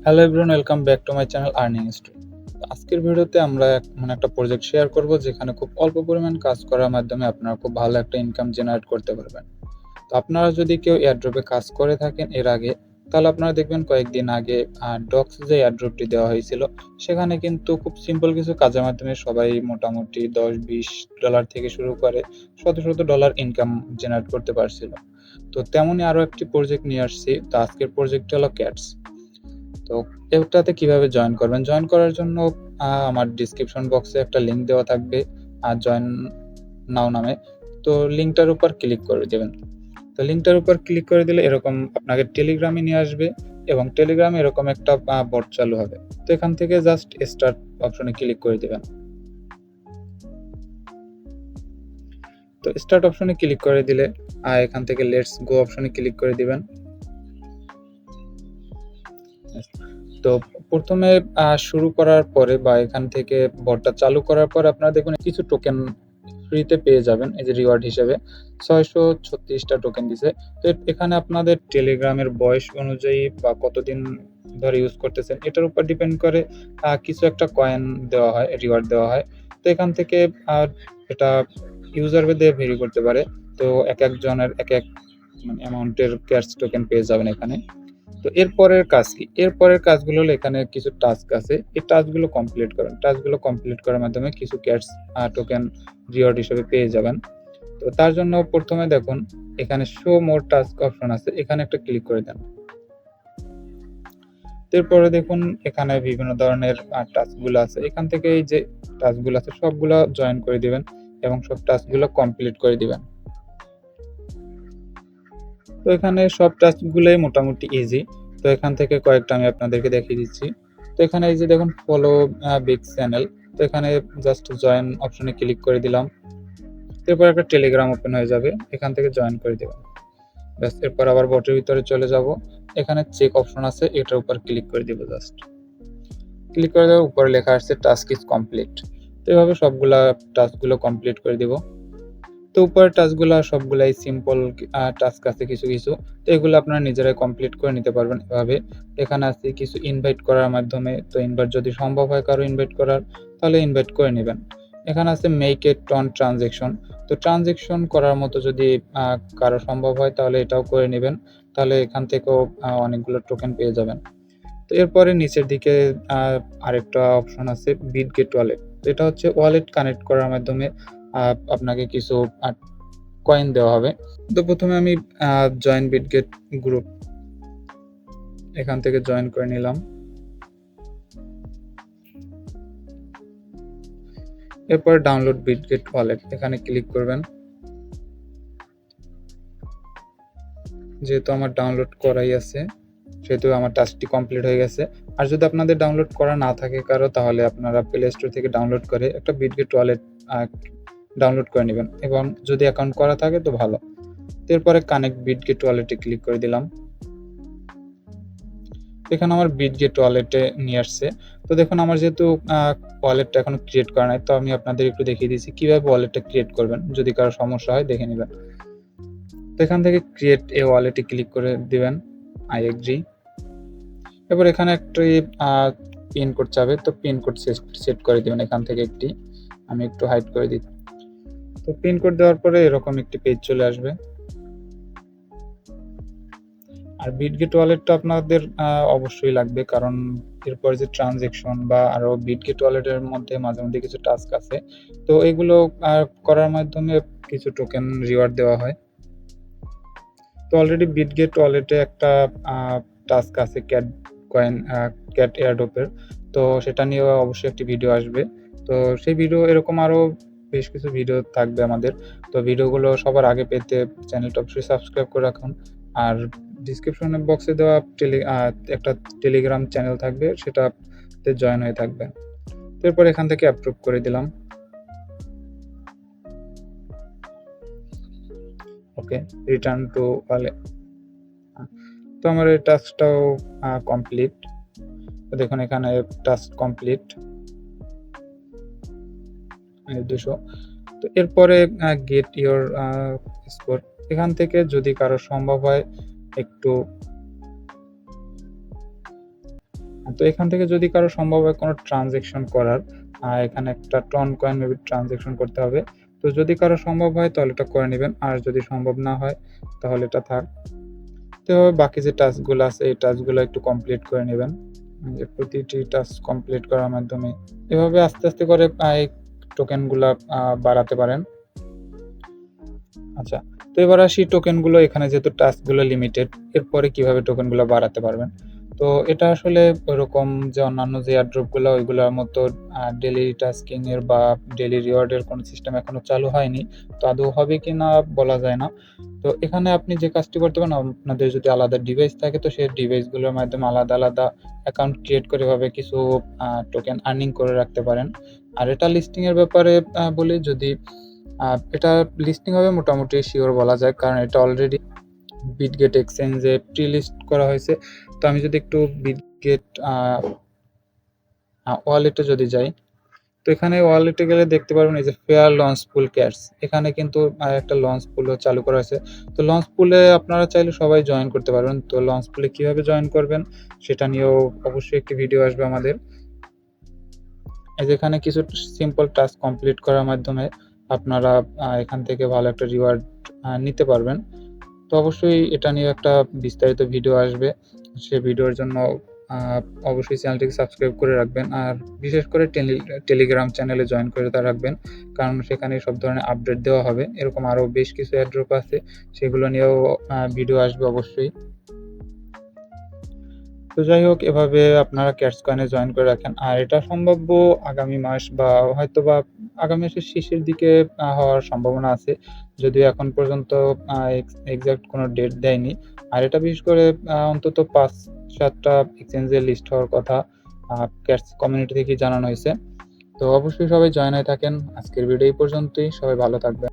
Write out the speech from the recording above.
Hello everyone, welcome back to my channel earning story. আজকের ভিডিওতে আমরা একটা প্রজেক্ট শেয়ার করব যেখানে খুব অল্প পরিমাণ কাজ করার মাধ্যমে আপনারা খুব ভালো একটা ইনকাম জেনারেট করতে পারবেন। তো আপনারা যদি কেউ এয়ারড্রপে কাজ করে থাকেন এর আগে, তাহলে আপনারা দেখবেন কয়েকদিন আগে ডক্স যে এয়ারড্রপটি দেওয়া হয়েছিল সেখানে কিন্তু খুব সিম্পল কিছু কাজের মাধ্যমে সবাই মোটামুটি $10-20 থেকে শুরু করে শত শত ডলার ইনকাম জেনারেট করতে পারছিল। তো তেমনই আরও একটি প্রজেক্ট নিয়ে আসছি। তো আজকের প্রজেক্ট হলো ক্যাটস। তো এটাতে কিভাবে জয়েন করবেন? জয়েন করার জন্য আমার ডিসক্রিপশন বক্সে একটা লিঙ্ক দেওয়া থাকবে জয়েন নাও নামে। তো লিঙ্কটার উপর ক্লিক করে দেবেন। তো লিঙ্কটার উপর ক্লিক করে দিলে এরকম আপনাকে টেলিগ্রামে নিয়ে আসবে এবং টেলিগ্রামে এরকম একটা বট চালু হবে। তো এখান থেকে জাস্ট স্টার্ট অপশনে ক্লিক করে দিবেন। তো স্টার্ট অপশনে ক্লিক করে দিলে এখান থেকে লেটস গো অপশনে ক্লিক করে দিবেন। তো প্রথমে শুরু করার পরে বা এখান থেকে বটটা চালু করার পর আপনারা দেখবেন কিছু টোকেন ফ্রিতে পেয়ে যাবেন। এই যে রিওয়ার্ড হিসেবে 636টা টোকেন দিছে। তো এখানে আপনাদের টেলিগ্রামের বয়স অনুযায়ী বা কতদিন ধরে ইউজ করতেছেন এটার উপর ডিপেন্ড করে কিছু একটা কয়েন দেওয়া হয়, রিওয়ার্ড দেওয়া হয়। তো এখান থেকে এটা ইউজার ভেদে ভেরি করতে পারে। তো একজনের এক মানে অ্যামাউন্টের ক্যাশ টোকেন পেয়ে যাবেন এখানে। তো এরপরের কাজ কি? এরপরের কাজগুলো হলো এখানে কিছু টাস্ক আছে। এই টাস্কগুলো কমপ্লিট করেন। টাস্কগুলো কমপ্লিট করার মাধ্যমে কিছু ক্যাশ টোকেন রিওয়ার্ড হিসেবে পেয়ে যাবেন। তো তার জন্য প্রথমে দেখুন এখানে শো মোর টাস্ক অপশন আছে। এখানে একটা ক্লিক করে দেন। এরপরে দেখুন এখানে বিভিন্ন ধরনের টাস্কগুলো আছে। এখান থেকে এই যে টাস্কগুলো আছে সবগুলো জয়েন করে দিবেন এবং সব টাস্কগুলো কমপ্লিট করে দিবেন। তো এখানে সব টাস্কগুলোই মোটামুটি ইজি। তো এখান থেকে কয়েকটা আমি আপনাদেরকে দেখিয়ে দিচ্ছি। তো এখানে এই যে দেখুন ফলো বিগ চ্যানেল। তো এখানে জাস্ট জয়েন অপশনে ক্লিক করে দিলাম। এরপর একটা টেলিগ্রাম ওপেন হয়ে যাবে। এখান থেকে জয়েন করে দেবেন। ব্যাস, এরপর আবার বটের ভিতরে চলে যাব। এখানে চেক অপশন আছে, এটার উপর ক্লিক করে দিব। জাস্ট ক্লিক করে দেওয়ার উপরে লেখা আসছে টাস্ক ইজ কমপ্লিট। তো এভাবে সবগুলা টাস্কগুলো কমপ্লিট করে দিব। তো উপরের টাস্কগুলো সবগুলাই সিম্পল টাস্ক আছে কিছু কিছু। তো এগুলো আপনারা নিজেরাই কমপ্লিট করে নিতে পারবেন এভাবে। এখানে আছে কিছু ইনভাইট করার মাধ্যমে। তো ইনভাইট যদি সম্ভব হয় কারো ইনভাইট করার, তাহলে ইনভাইট করে নেবেন। এখানে আছে মেক এ টন ট্রানজেকশন। তো ট্রানজেকশন করার মতো যদি কারো সম্ভব হয় তাহলে এটাও করে নেবেন। তাহলে এখান থেকেও অনেকগুলো টোকেন পেয়ে যাবেন। তো এরপরে নিচের দিকে আরেকটা অপশন আছে বিটগেট ওয়ালেট। তো এটা হচ্ছে ওয়ালেট কানেক্ট করার মাধ্যমে আপনাকে কিছু কয়েন দেওয়া হবে। তো প্রথমে আমি জয়েন বিটগেট গ্রুপ, এখান থেকে জয়েন করে নিলাম। এরপর ডাউনলোড বিটগেট ওয়ালেট, এখানে ক্লিক করবেন। যেহেতু আমার ডাউনলোড করাই আছে সেহেতু আমার টাস্কটি কমপ্লিট হয়ে গেছে। আর যদি আপনাদের ডাউনলোড করা না থাকে কারো, তাহলে আপনারা প্লে স্টোর থেকে ডাউনলোড করে একটা বিটগেট ওয়ালেট ডাউনলোড করে নেবেন এবং যদি অ্যাকাউন্ট করা থাকে তো ভালো। এরপরে কানেক্ট বিটগেট ওয়ালেটে ক্লিক করে দিলাম। এখানে আমার বিটগেট ওয়ালেটে নিয়ে আসছে। তো দেখুন আমার যেহেতু ওয়ালেটটা এখনো ক্রিয়েট করা নাই, তো আমি আপনাদের একটু দেখিয়ে দিচ্ছি কিভাবে ওয়ালেটটা ক্রিয়েট করবেন। যদি কারো সমস্যা হয় দেখে নেবেন। তো এখান থেকে ক্রিয়েট এ ওয়ালেটে ক্লিক করে দিবেন, আই এগ্রি। এবার এখানে একটি পিন কোড চাবে, তো পিন কোড সেট করে দিবেন এখান থেকে একটি। আমি একটু হাইড করে দিই। তো পিন কোড দেওয়ার পরে এরকম একটি পেজ চলে আসবে। আর বিটগেট ওয়ালেটটা আপনাদের অবশ্যই লাগবে, কারণ এরপর যে ট্রানজেকশন বা আরো বিটগেট ওয়ালেটের মধ্যে মাঝে মধ্যে কিছু টাস্ক আছে। তো এগুলো করার মাধ্যমে কিছু টোকেন রিওয়ার্ড দেওয়া হয়। তো অলরেডি বিটগেট ওয়ালেটে একটা টাস্ক আছে ক্যাট কয়েন, ক্যাট এয়ারড্রপের। তো সেটা নিয়ে অবশ্যই একটি ভিডিও আসবে। তো সেই ভিডিও এরকম আরো বেশ কিছু ভিডিও থাকবে আমাদের। তো ভিডিওগুলো সবার আগে পেতে চ্যানেলটা অবশ্যই সাবস্ক্রাইব করে রাখুন। আর ডিসক্রিপশন বক্সে দেওয়া একটা টেলিগ্রাম চ্যানেল থাকবে, সেটাতে জয়েন হয়ে থাকবে। এরপর এখান থেকে অ্যাপ্রুভ করে দিলাম। ওকে, রিটার্ন টু ওয়ালেট। তো আমার এই টাস্কটাও কমপ্লিট। তো দেখুন এখানে টাস্ক কমপ্লিট 200। তো এরপরে গেট ইওর স্কোর, এখান থেকে যদি কারো সম্ভব হয় একটু তো এখান থেকে যদি কারো সম্ভব হয় কোনো ট্রানজ্যাকশন করার, এখানে একটা টন কয়েন মেবি ট্রানজ্যাকশন করতে হবে। তো যদি কারো সম্ভব হয় তাহলে এটা করে নেবেন, আর যদি সম্ভব না হয় তাহলে এটা থাক। তো এভাবে বাকি যে টাস্কগুলো আছে এই টাস্কগুলো একটু কমপ্লিট করে নেবেন। যে প্রতিটি টাস্ক কমপ্লিট করার মাধ্যমে এভাবে আস্তে আস্তে করে এই টোকেনগুলা বাড়াতে পারেন। আচ্ছা, তো এবার আসি টোকেনগুলো, এখানে যেহেতু টাস্কগুলো লিমিটেড, এরপরে কিভাবে টোকেনগুলো বাড়াতে পারবেন। তো এটা আসলে ওরকম যে অন্যান্য যে এয়ারড্রপগুলো ওইগুলোর মতো ডেইলি টাস্কিং এর বা ডেইলি রিওয়ার্ডের কোনো সিস্টেম এখনো চালু হয়নি। তো আদৌ হবে কিনা বলা যায় না। তো এখানে আপনি যে কাজটি করতে পারেন, আপনাদের যদি আলাদা ডিভাইস থাকে তো সেই ডিভাইসগুলোর মাধ্যমে আলাদা আলাদা অ্যাকাউন্ট ক্রিয়েট করে এভাবে কিছু টোকেন আর্নিং করে রাখতে পারেন। আর এটা লিস্টিং এর ব্যাপারে বলি, যদি এটা লিস্টিং হবে মোটামুটি শিওর বলা যায়, কারণ এটা অলরেডি বিটগেট এক্সচেঞ্জে প্রি লিস্ট করা হয়েছে। তো আমি যদি একটু বিটগেট ওয়ালেটে যদি যাই, তো এখানে ওয়ালেটে গেলে দেখতে পারবেন এই যে ফেয়ার লঞ্চ পুল ক্যাটস, এখানে কিন্তু একটা লঞ্চ পুলও চালু করা হয়েছে। তো লঞ্চ পুলে আপনারা চাইলে সবাই জয়েন করতে পারবেন। তো লঞ্চ পুলে কিভাবে জয়েন করবেন সেটা নিয়েও অবশ্যই একটি ভিডিও আসবে আমাদের। এই যে এখানে কিছু সিম্পল টাস্ক কমপ্লিট করার মাধ্যমে আপনারা এখান থেকে ভালো একটা রিওয়ার্ড নিতে পারবেন। তো অবশ্যই এটা নিয়ে একটা বিস্তারিত ভিডিও আসবে। সে ভিডিওর জন্য অবশ্যই চ্যানেলটিকে সাবস্ক্রাইব করে রাখবেন, আর বিশেষ করে টেলিগ্রাম চ্যানেলে জয়েন করে রাখবেন, কারণ সেখানে সব ধরনের আপডেট দেওয়া হবে। এরকম আরও বেশ কিছু এয়ারড্রপ আছে, সেগুলো নিয়েও ভিডিও আসবে অবশ্যই। তো যাই হোক, এভাবে আপনারা ক্যাটস কয়েনে জয়েন করে রাখেন, আর এটা সম্ভাব্য আগামী মাস বা হয়তোবা আগামী মাসের শেষের দিকে হওয়ার সম্ভাবনা আছে, যদিও এখন পর্যন্ত এক্সাক্ট কোনো ডেট দেয়নি। আর এটা বিশেষ করে অন্তত ৫-৭টা এক্সচেঞ্জে লিস্ট হওয়ার কথা ক্যাটস কমিউনিটি থেকেই জানানো হয়েছে। তো অবশ্যই সবাই জয়েন হয়ে থাকেন। আজকের ভিডিও এই পর্যন্তই, সবাই ভালো থাকবেন।